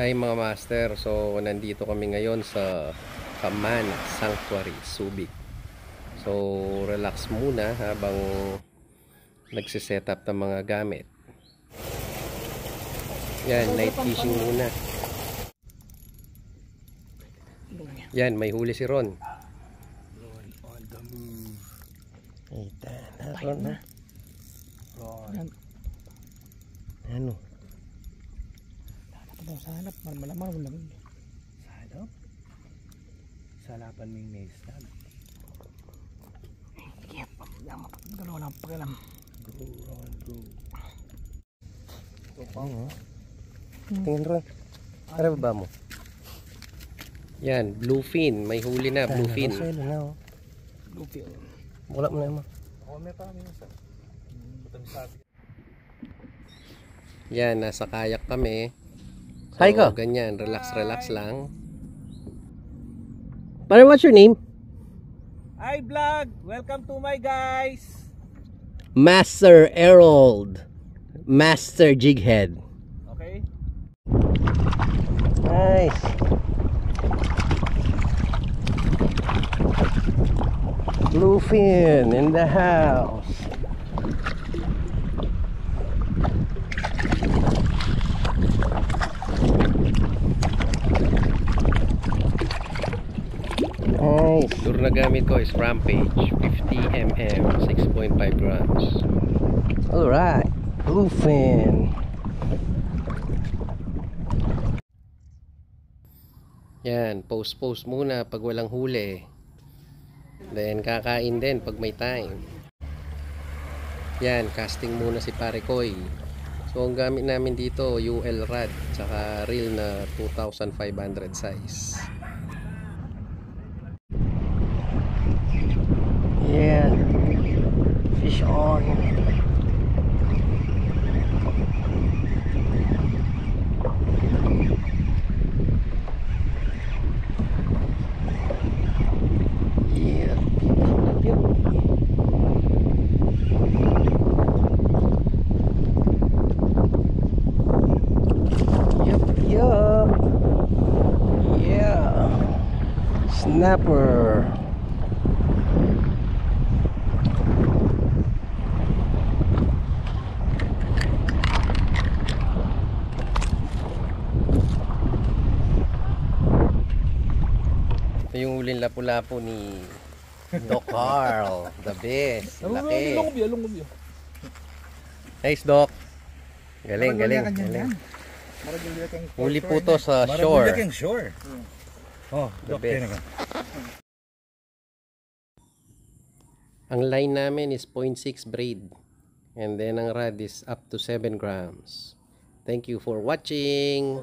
Hi mga master, so nandito kami ngayon sa Kaman Sanctuary, Subic. So relax muna habang nagsiset up ng mga gamit. Yan, night fishing muna. Yan, may huli si Ron. Ron on the move. Ita na Ron ha. Ron. Ano? Daw sa hanap, malamang wala mo. Sa hanap? Sa halapan mo yung maze na. Kaya pa, galaw lang pakialam. Go, Ron, go. Ito pa mo. Tingin Ron. Ano ba mo? Yan, bluefin. May huli na, bluefin. Bluefin. Wala mo na naman. Ako may pa kami sa. Yan, nasa kayak kami. So, Hi ka. ganyan, relax lang. But what's your name? Hi vlog! Welcome to my guys! Master Harold. Master Jighead. Okay? Nice. Bluefin in the house. Nice. Lure na gamit ko is Rampage 50mm, 6.5 grams. Alright. Bluefin. Yan, post muna pag walang huli. Then kakain din pag may time. Yan, casting muna si Pare Koy. So ang gamit namin dito UL rod tsaka reel na 2500 size. Yeah. Fish on. Yeah. Yep. Yup. Yeah. Snapper. Ito yung huling lapu-lapu ni Doc Carl, the best. Laki. Nice Doc. Galing. Huli po to sa shore. Oh, The best. Ang line namin is 0.6 braid. And then ang rod is up to 7 grams. Thank you for watching.